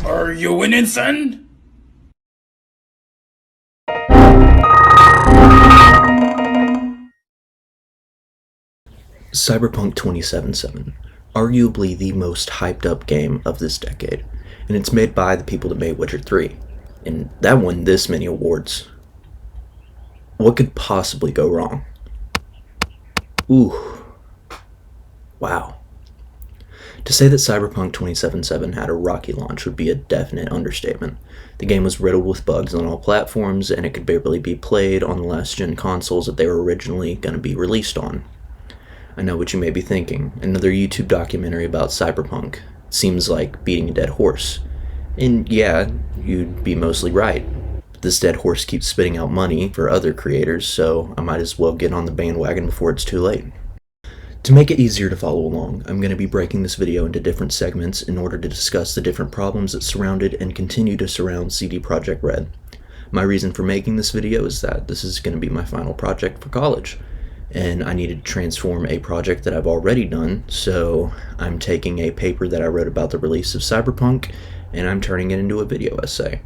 Are you winning, son? Cyberpunk 2077, arguably the most hyped up game of this decade, and it's made by the people that made Witcher 3, and that won this many awards. What could possibly go wrong? Ooh. Wow. To say that Cyberpunk 2077 had a rocky launch would be a definite understatement. The game was riddled with bugs on all platforms, and it could barely be played on the last-gen consoles that they were originally going to be released on. I know what you may be thinking. Another YouTube documentary about Cyberpunk. Seems like beating a dead horse. And yeah, you'd be mostly right. But this dead horse keeps spitting out money for other creators, so I might as well get on the bandwagon before it's too late. To make it easier to follow along, I'm going to be breaking this video into different segments in order to discuss the different problems that surrounded and continue to surround CD Projekt Red. My reason for making this video is that this is going to be my final project for college, and I needed to transform a project that I've already done, so I'm taking a paper that I wrote about the release of Cyberpunk, and I'm turning it into a video essay.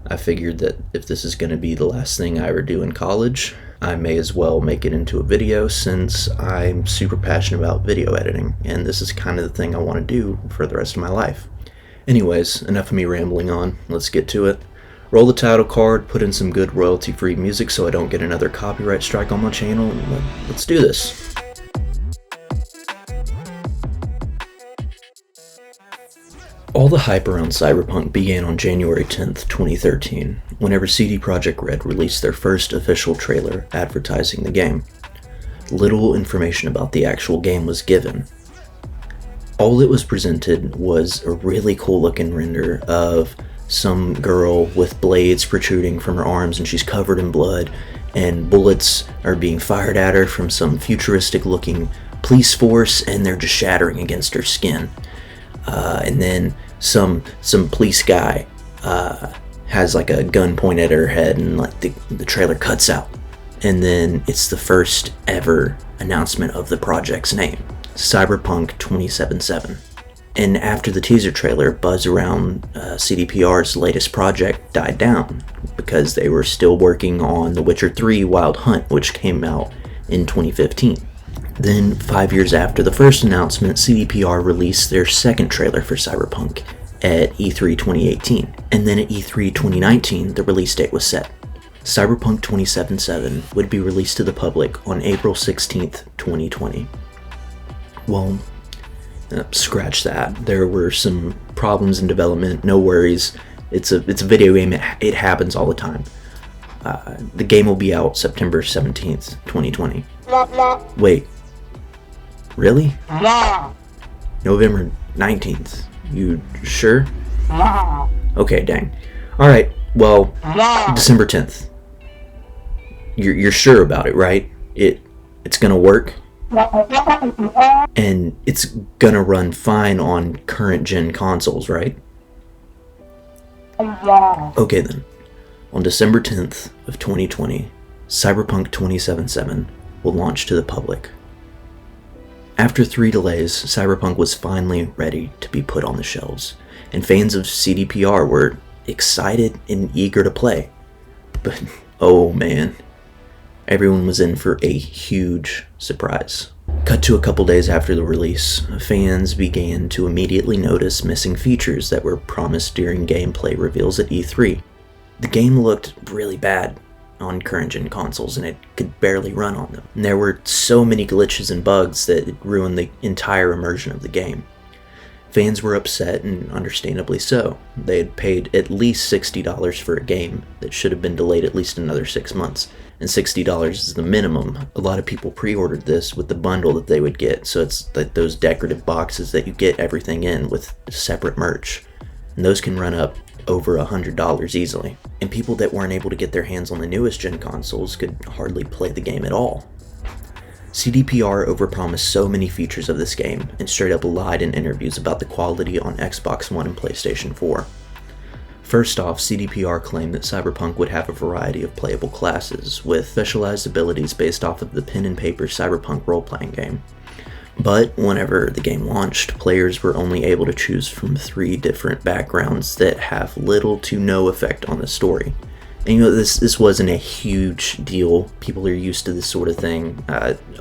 I figured that if this is going to be the last thing I ever do in college, I may as well make it into a video since I'm super passionate about video editing, and this is kind of the thing I want to do for the rest of my life. Anyways, enough of me rambling on, let's get to it. Roll the title card, put in some good royalty-free music so I don't get another copyright strike on my channel, and let's do this. All the hype around Cyberpunk began on January 10th, 2013, whenever CD Projekt Red released their first official trailer advertising the game. Little information about the actual game was given. All that was presented was a really cool looking render of some girl with blades protruding from her arms, and she's covered in blood, and bullets are being fired at her from some futuristic looking police force, and they're just shattering against her skin. And then some police guy has like a gun pointed at her head, and like the trailer cuts out, and then it's the first ever announcement of the project's name, Cyberpunk 2077. And after the teaser trailer, buzz around CDPR's latest project died down because they were still working on The Witcher 3 Wild Hunt, which came out in 2015. Then, 5 years after the first announcement, CDPR released their second trailer for Cyberpunk at E3 2018. And then at E3 2019, the release date was set. Cyberpunk 2077 would be released to the public on April 16th, 2020. Well, scratch that. There were some problems in development, no worries. It's a video game, it happens all the time. The game will be out September 17th, 2020. Wait. Really? November 19th. You sure? Okay, dang. Alright, well, December 10th. You're sure about it, right? It's gonna work? And it's gonna run fine on current gen consoles, right? Okay then. On December 10th of 2020, Cyberpunk 2077 will launch to the public. After 3 delays, Cyberpunk was finally ready to be put on the shelves, and fans of CDPR were excited and eager to play. But, oh man, everyone was in for a huge surprise. Cut to a couple days after the release, fans began to immediately notice missing features that were promised during gameplay reveals at E3. The game looked really bad on current-gen consoles, and it could barely run on them. And there were so many glitches and bugs that it ruined the entire immersion of the game. Fans were upset, and understandably so. They had paid at least $60 for a game that should have been delayed at least another 6 months, and $60 is the minimum. A lot of people pre-ordered this with the bundle that they would get, so it's like those decorative boxes that you get everything in with separate merch, and those can run up over $100 easily. And people that weren't able to get their hands on the newest gen consoles could hardly play the game at all. CDPR overpromised so many features of this game, and straight up lied in interviews about the quality on Xbox One and PlayStation 4. First off, CDPR claimed that Cyberpunk would have a variety of playable classes, with specialized abilities based off of the pen and paper Cyberpunk role-playing game. But whenever the game launched, players were only able to choose from 3 different backgrounds that have little to no effect on the story. And this wasn't a huge deal. People are used to this sort of thing.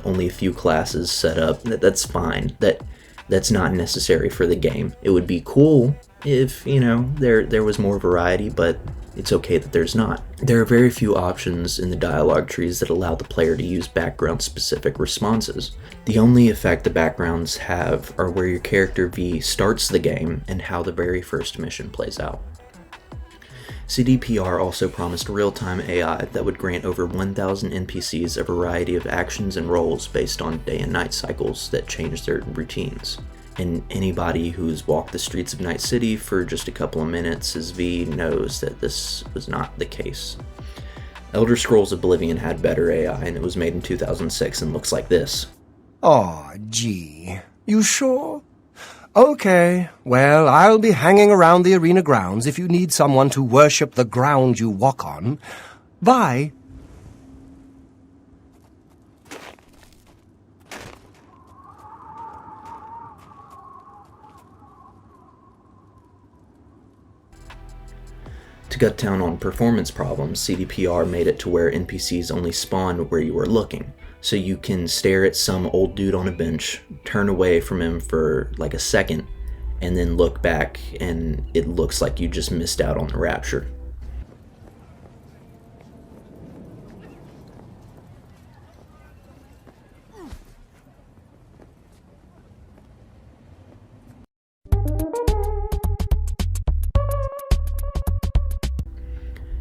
Only a few classes set up. That's fine. That's not necessary for the game. It would be cool if, there was more variety, but it's okay that there's not. There are very few options in the dialogue trees that allow the player to use background-specific responses. The only effect the backgrounds have are where your character V starts the game and how the very first mission plays out. CDPR also promised real-time AI that would grant over 1,000 NPCs a variety of actions and roles based on day and night cycles that change their routines. And anybody who's walked the streets of Night City for just a couple of minutes as V knows that this was not the case. Elder Scrolls Oblivion had better AI, and it was made in 2006 and looks like this. Aw, gee. You sure? Okay, well, I'll be hanging around the arena grounds if you need someone to worship the ground you walk on. Bye. To cut down on performance problems, CDPR made it to where NPCs only spawn where you are looking. So you can stare at some old dude on a bench, turn away from him for like a second, and then look back and it looks like you just missed out on the rapture.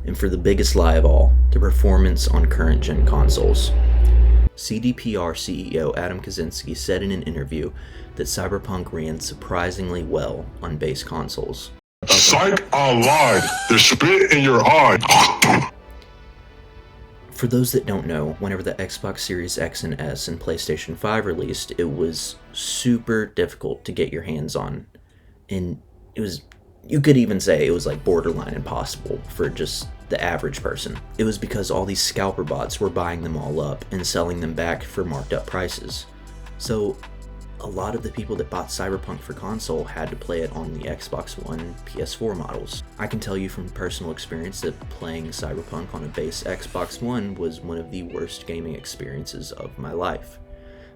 And for the biggest lie of all, the performance on current-gen consoles. CDPR CEO Adam Kaczynski said in an interview that Cyberpunk ran surprisingly well on base consoles. Psych, I lied. There's spit in your eye. For those that don't know, whenever the Xbox Series X and S and PlayStation 5 released, it was super difficult to get your hands on. And you could even say it was like borderline impossible for just the average person. It was because all these scalper bots were buying them all up and selling them back for marked up prices. So a lot of the people that bought Cyberpunk for console had to play it on the Xbox One, PS4 models. I can tell you from personal experience that playing Cyberpunk on a base Xbox One was one of the worst gaming experiences of my life.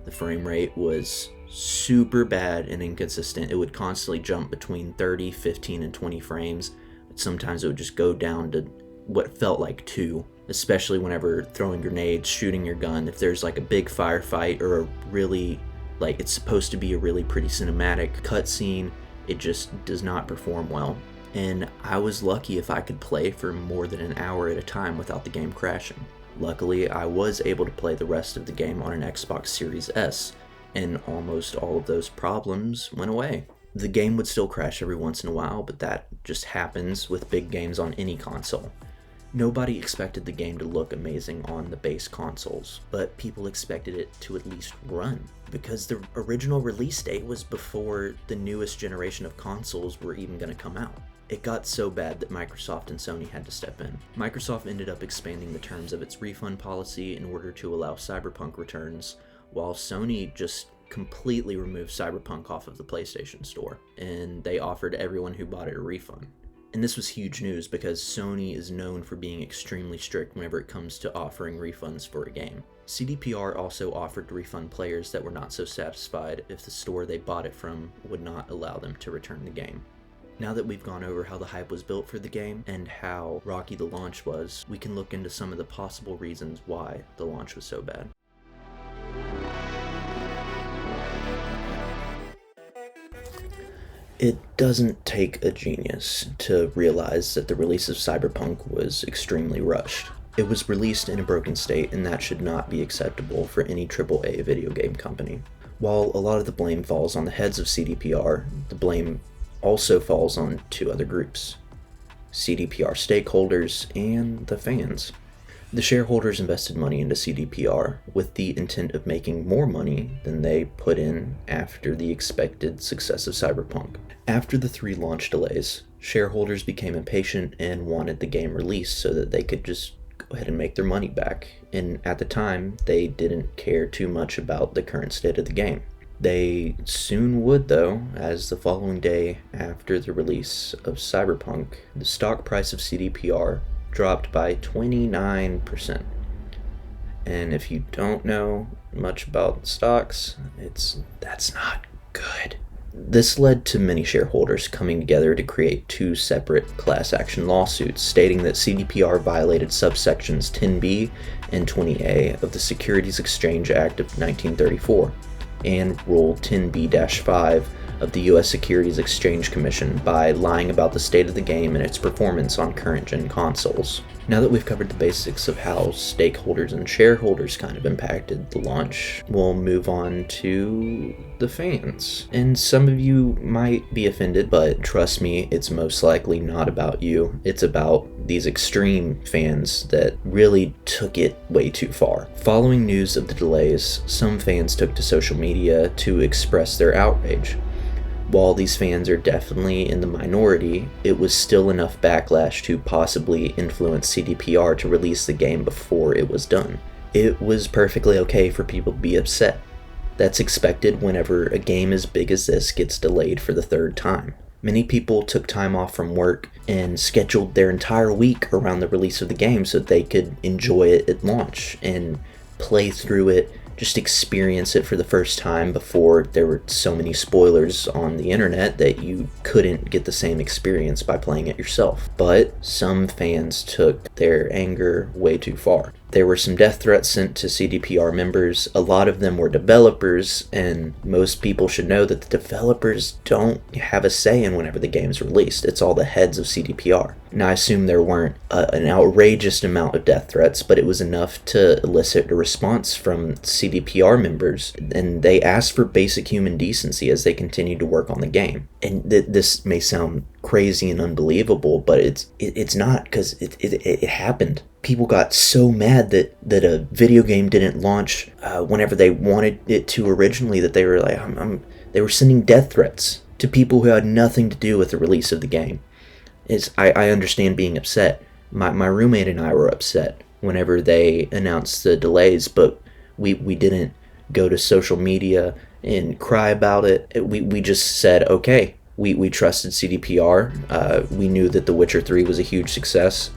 The frame rate was super bad and inconsistent. It would constantly jump between 30, 15, and 20 frames. But sometimes it would just go down to what felt like 2, especially whenever throwing grenades, shooting your gun. If there's like a big firefight or a really, it's supposed to be a really pretty cinematic cutscene, it just does not perform well. And I was lucky if I could play for more than an hour at a time without the game crashing. Luckily, I was able to play the rest of the game on an Xbox Series S, and almost all of those problems went away. The game would still crash every once in a while, but that just happens with big games on any console. Nobody expected the game to look amazing on the base consoles, but people expected it to at least run, because the original release date was before the newest generation of consoles were even going to come out. It got so bad that Microsoft and Sony had to step in. Microsoft ended up expanding the terms of its refund policy in order to allow Cyberpunk returns, while Sony just completely removed Cyberpunk off of the PlayStation Store, and they offered everyone who bought it a refund. And this was huge news because Sony is known for being extremely strict whenever it comes to offering refunds for a game. CDPR also offered to refund players that were not so satisfied if the store they bought it from would not allow them to return the game. Now that we've gone over how the hype was built for the game and how rocky the launch was, we can look into some of the possible reasons why the launch was so bad. It doesn't take a genius to realize that the release of Cyberpunk was extremely rushed. It was released in a broken state, and that should not be acceptable for any AAA video game company. While a lot of the blame falls on the heads of CDPR, the blame also falls on 2 other groups: CDPR stakeholders and the fans. The shareholders invested money into CDPR with the intent of making more money than they put in after the expected success of Cyberpunk. After the 3 launch delays, shareholders became impatient and wanted the game released so that they could just go ahead and make their money back. And at the time, they didn't care too much about the current state of the game. They soon would, though, as the following day after the release of Cyberpunk, the stock price of CDPR dropped by 29%. And if you don't know much about stocks, that's not good. This led to many shareholders coming together to create two separate class action lawsuits stating that CDPR violated subsections 10b and 20a of the Securities Exchange Act of 1934 and Rule 10b-5 of the U.S. Securities Exchange Commission by lying about the state of the game and its performance on current-gen consoles. Now that we've covered the basics of how stakeholders and shareholders kind of impacted the launch, we'll move on to the fans. And some of you might be offended, but trust me, it's most likely not about you. It's about these extreme fans that really took it way too far. Following news of the delays, some fans took to social media to express their outrage. While these fans are definitely in the minority, it was still enough backlash to possibly influence CDPR to release the game before it was done. It was perfectly okay for people to be upset. That's expected whenever a game as big as this gets delayed for the third time. Many people took time off from work and scheduled their entire week around the release of the game so that they could enjoy it at launch and play through it, just experience it for the first time before there were so many spoilers on the internet that you couldn't get the same experience by playing it yourself. But some fans took their anger way too far. There were some death threats sent to CDPR members. A lot of them were developers, and most people should know that the developers don't have a say in whenever the game's released. It's all the heads of CDPR. Now, I assume there weren't an outrageous amount of death threats, but it was enough to elicit a response from CDPR members, and they asked for basic human decency as they continued to work on the game. And this may sound crazy and unbelievable, but it's not, because it happened. People got so mad that a video game didn't launch whenever they wanted it to originally that they were like, they were sending death threats to people who had nothing to do with the release of the game. I understand being upset. My roommate and I were upset whenever they announced the delays, but we didn't go to social media and cry about it. We just said, okay, we trusted CDPR. We knew that The Witcher 3 was a huge success,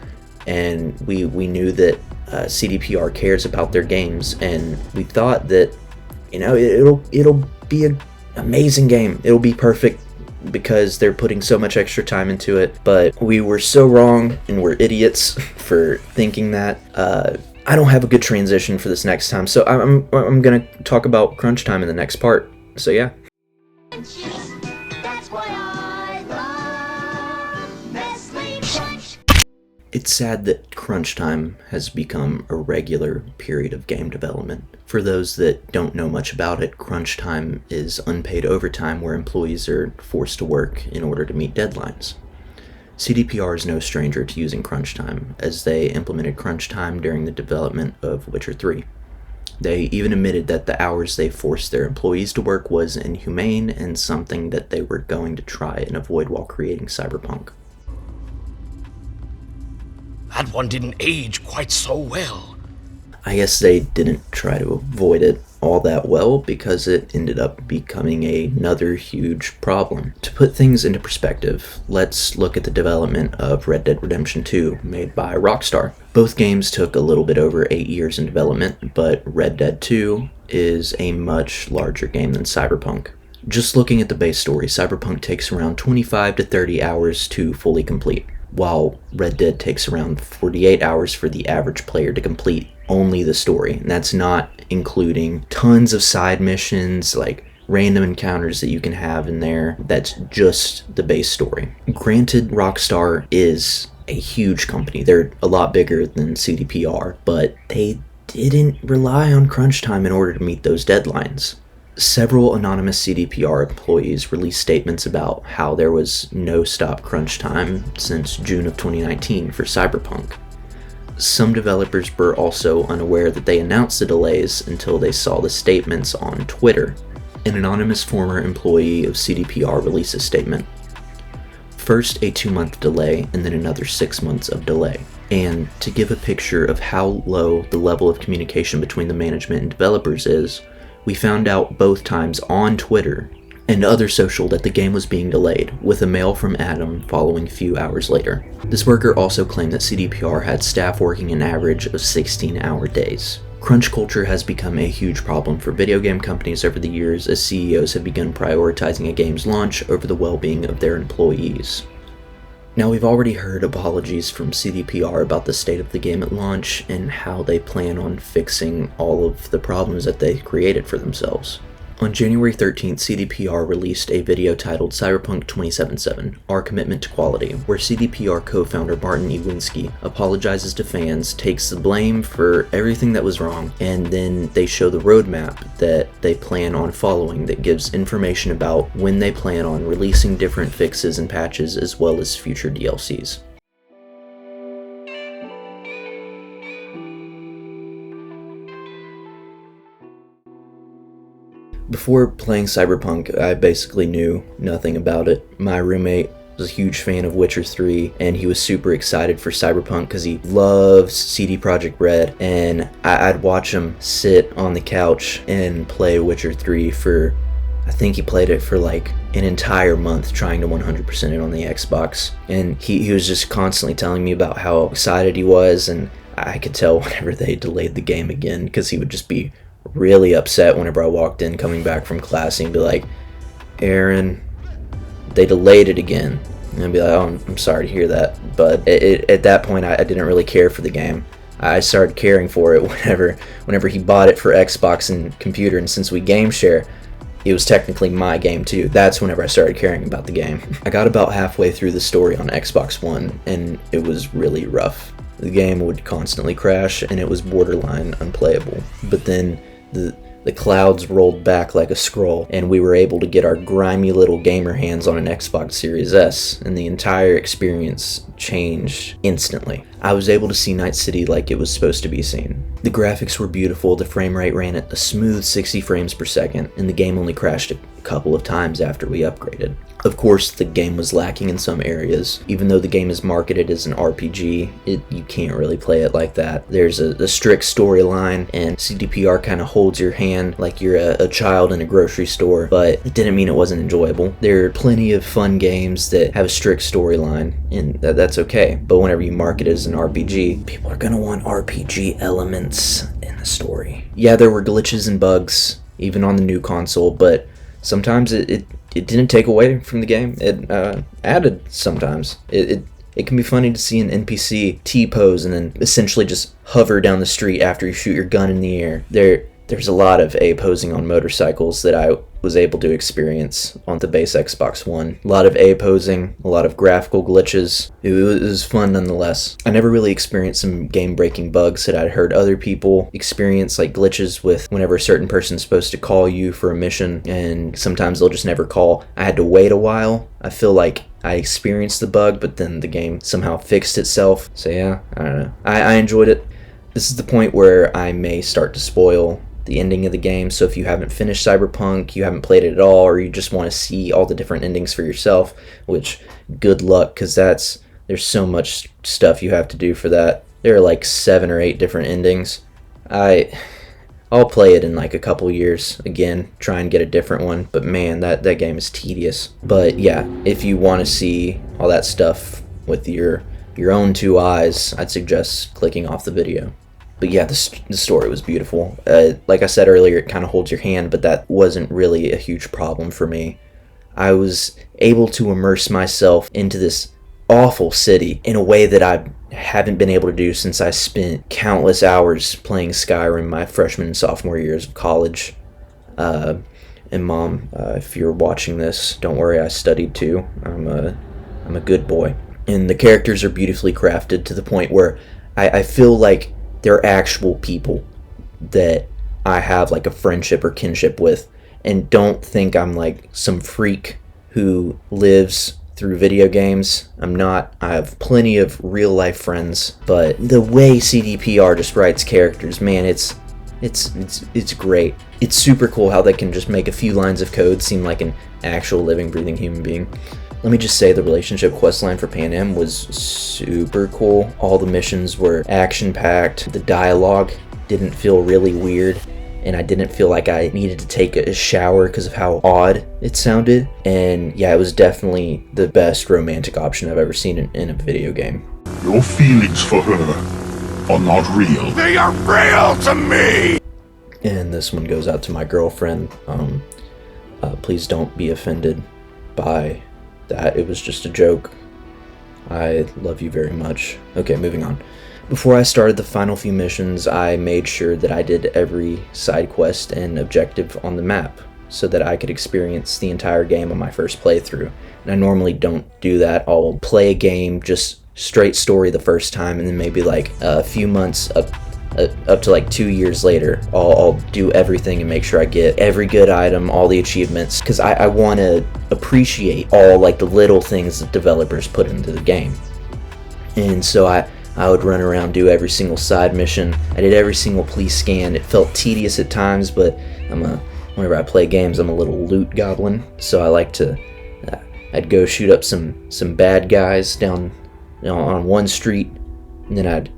and we knew that CDPR cares about their games, and we thought that, it'll be an amazing game. It'll be perfect because they're putting so much extra time into it. But we were so wrong, and we're idiots for thinking that. I don't have a good transition for this next time, so I'm gonna talk about crunch time in the next part. So yeah. It's sad that crunch time has become a regular period of game development. For those that don't know much about it, crunch time is unpaid overtime where employees are forced to work in order to meet deadlines. CDPR is no stranger to using crunch time, as they implemented crunch time during the development of Witcher 3. They even admitted that the hours they forced their employees to work was inhumane and something that they were going to try and avoid while creating Cyberpunk. That one didn't age quite so well. I guess they didn't try to avoid it all that well because it ended up becoming another huge problem. To put things into perspective, let's look at the development of Red Dead Redemption 2 made by Rockstar. Both games took a little bit over 8 years in development, but Red Dead 2 is a much larger game than Cyberpunk. Just looking at the base story, Cyberpunk takes around 25 to 30 hours to fully complete, while Red Dead takes around 48 hours for the average player to complete only the story. And that's not including tons of side missions, like random encounters that you can have in there. That's just the base story. Granted, Rockstar is a huge company. They're a lot bigger than CDPR, but they didn't rely on crunch time in order to meet those deadlines. Several anonymous CDPR employees released statements about how there was no stop crunch time since June of 2019 for Cyberpunk. Some developers were also unaware that they announced the delays until they saw the statements on Twitter. An anonymous former employee of CDPR released a statement. First a 2-month delay and then another 6 months of delay. And to give a picture of how low the level of communication between the management and developers is, We found out both times on Twitter and other social that the game was being delayed, with a mail from Adam following a few hours later. This worker also claimed that CDPR had staff working an average of 16-hour days. Crunch culture has become a huge problem for video game companies over the years, as CEOs have begun prioritizing a game's launch over the well-being of their employees. Now, we've already heard apologies from CDPR about the state of the game at launch and how they plan on fixing all of the problems that they created for themselves. On January 13th, CDPR released a video titled Cyberpunk 2077, Our Commitment to Quality, where CDPR co-founder Martin Iwinski apologizes to fans, takes the blame for everything that was wrong, and then they show the roadmap that they plan on following that gives information about when they plan on releasing different fixes and patches as well as future DLCs. Before playing Cyberpunk, I basically knew nothing about it. My roommate was a huge fan of Witcher 3, and he was super excited for Cyberpunk because he loves CD Projekt Red, and I'd watch him sit on the couch and play Witcher 3 for, I think he played it for like an entire month, trying to 100% it on the Xbox, and he was just constantly telling me about how excited he was, and I could tell whenever they delayed the game again, because he would just be really upset whenever I walked in coming back from class, and he'd be like, Aaron, they delayed it again. And I'd be like, oh, I'm sorry to hear that. But at that point, I didn't really care for the game. I started caring for it whenever he bought it for Xbox and computer, and since we game share, it was technically my game too. That's whenever I started caring about the game. I got about halfway through the story on Xbox One, and it was really rough. The game would constantly crash, and it was borderline unplayable. But then the clouds rolled back like a scroll, and we were able to get our grimy little gamer hands on an Xbox Series S, and the entire experience changed instantly. I was able to see Night City like it was supposed to be seen. The graphics were beautiful, the frame rate ran at a smooth 60 frames per second, and the game only crashed a couple of times after we upgraded. Of course, the game was lacking in some areas. Even though the game is marketed as an RPG, you can't really play it like that. There's a strict storyline, and CDPR kind of holds your hand like you're a child in a grocery store, but it didn't mean it wasn't enjoyable. There are plenty of fun games that have a strict storyline, and that's okay. But whenever you market it as an RPG, people are gonna want RPG elements in the story. Yeah, there were glitches and bugs, even on the new console, but sometimes it didn't take away from the game. It added sometimes. It can be funny to see an NPC T-pose and then essentially just hover down the street after you shoot your gun in the air. There's a lot of A-posing on motorcycles that I was able to experience on the base Xbox One. A lot of A-posing, a lot of graphical glitches. It was fun nonetheless. I never really experienced some game-breaking bugs that I'd heard other people experience, like glitches with whenever a certain person's supposed to call you for a mission, and sometimes they'll just never call. I had to wait a while. I feel like I experienced the bug, but then the game somehow fixed itself. So yeah, I don't know. I enjoyed it. This is the point where I may start to spoil the ending of the game, so if you haven't finished Cyberpunk, you haven't played it at all, or you just want to see all the different endings for yourself, which good luck, because there's so much stuff you have to do for that. There are like 7 or 8 different endings. I'll play it in like a couple years again, try and get a different one, but man, that game is tedious. But yeah, if you want to see all that stuff with your own 2 eyes, I'd suggest clicking off the video. But yeah, the story was beautiful. Like I said earlier, it kind of holds your hand, but that wasn't really a huge problem for me. I was able to immerse myself into this awful city in a way that I haven't been able to do since I spent countless hours playing Skyrim my freshman and sophomore years of college. And Mom, if you're watching this, don't worry, I studied too. I'm a good boy. And the characters are beautifully crafted to the point where I feel like they're actual people that I have like a friendship or kinship with, and don't think I'm like some freak who lives through video games. I'm not. I have plenty of real life friends, but the way CDPR just writes characters, man, it's great. It's super cool how they can just make a few lines of code seem like an actual living, breathing human being. Let me just say the relationship questline for Pan Am was super cool. All the missions were action-packed. The dialogue didn't feel really weird. and I didn't feel like I needed to take a shower because of how odd it sounded. And yeah, it was definitely the best romantic option I've ever seen in a video game. Your feelings for her are not real. They are real to me! And this one goes out to my girlfriend. Please don't be offended by that. It was just a joke. I love you very much. Okay, moving on. Before I started the final few missions, I made sure that I did every side quest and objective on the map so that I could experience the entire game on my first playthrough. And I normally don't do that. I'll play a game just straight story the first time, and then maybe like a few months up to like 2 years later, I'll do everything and make sure I get every good item, all the achievements, because I want to appreciate all like the little things that developers put into the game. And so I would run around, do every single side mission. I did every single police scan. It felt tedious at times, but whenever I play games, I'm a little loot goblin, so I like to I'd go shoot up some bad guys down on one street, and then I'd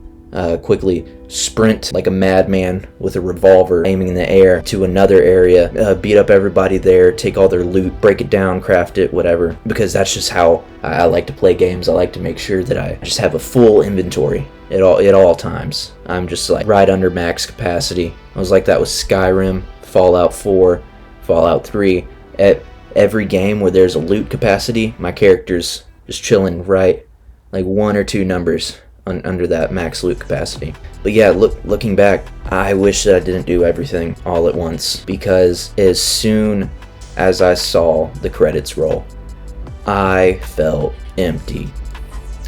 quickly sprint like a madman with a revolver aiming in the air to another area, beat up everybody there, take all their loot, break it down, craft it, whatever, because that's just how I like to play games. I like to make sure that I just have a full inventory at all times. I'm just like right under max capacity. I was like that with Skyrim, Fallout 4, Fallout 3. At every game where there's a loot capacity, my character's just chilling right like 1 or 2 numbers under that max loot capacity. But yeah, looking back, I wish that I didn't do everything all at once, because as soon as I saw the credits roll, I felt empty.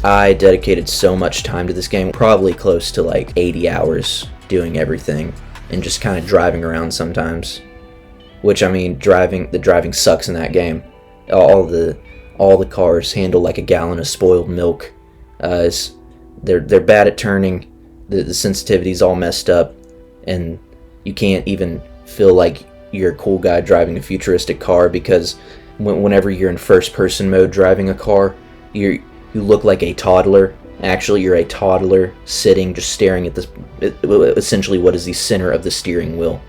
I dedicated so much time to this game, probably close to like 80 hours doing everything and just kind of driving around sometimes. Which, I mean, the driving sucks in that game. All the cars handle like a gallon of spoiled milk. They're bad at turning. The sensitivity's all messed up, and you can't even feel like you're a cool guy driving a futuristic car, because whenever you're in first person mode driving a car, you look like a toddler. Actually, you're a toddler sitting just staring at this, essentially what is the center of the steering wheel.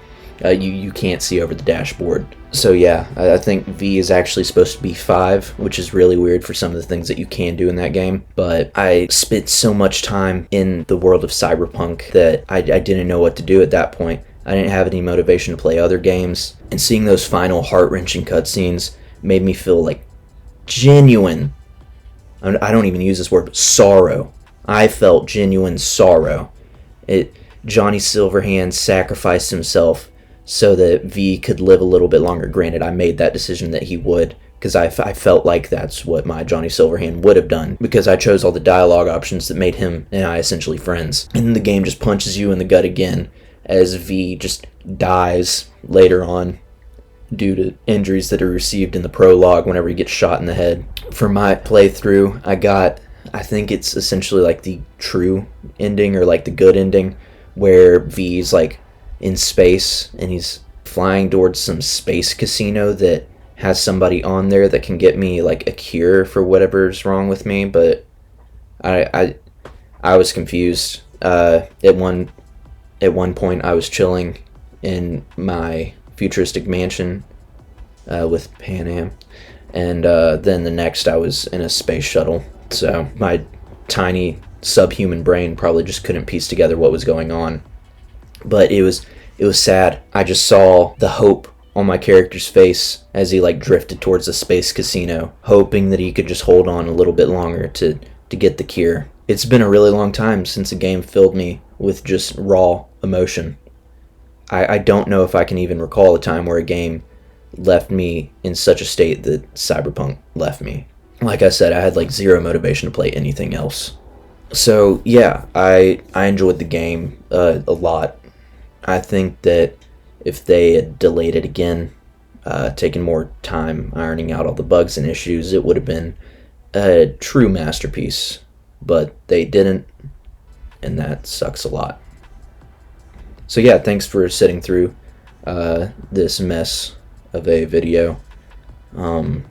You can't see over the dashboard. So yeah, I think V is actually supposed to be 5, which is really weird for some of the things that you can do in that game. But I spent so much time in the world of Cyberpunk that I didn't know what to do at that point. I didn't have any motivation to play other games. And seeing those final heart-wrenching cutscenes made me feel like genuine, I don't even use this word, but sorrow. I felt genuine sorrow. Johnny Silverhand sacrificed himself so that V could live a little bit longer. Granted, I made that decision that he would, because I felt like that's what my Johnny Silverhand would have done, because I chose all the dialogue options that made him and I essentially friends. And the game just punches you in the gut again as V just dies later on due to injuries that are received in the prologue whenever he gets shot in the head. For my playthrough, I think it's essentially like the true ending, or like the good ending, where V's like in space and he's flying towards some space casino that has somebody on there that can get me like a cure for whatever's wrong with me. But I was confused. At one point I was chilling in my futuristic mansion with Pan Am, and then the next I was in a space shuttle. So my tiny subhuman brain probably just couldn't piece together what was going on. But it was sad. I just saw the hope on my character's face as he like drifted towards the space casino, hoping that he could just hold on a little bit longer to get the cure. It's been a really long time since a game filled me with just raw emotion. I don't know if I can even recall a time where a game left me in such a state that Cyberpunk left me. Like I said, I had like zero motivation to play anything else. So yeah, I enjoyed the game a lot. I think that if they had delayed it again, taken more time ironing out all the bugs and issues, it would have been a true masterpiece. But they didn't, and that sucks a lot. So yeah, thanks for sitting through this mess of a video. I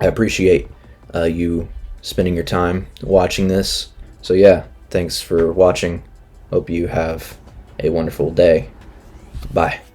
appreciate you spending your time watching this. So yeah, thanks for watching. Hope you have a wonderful day. Bye.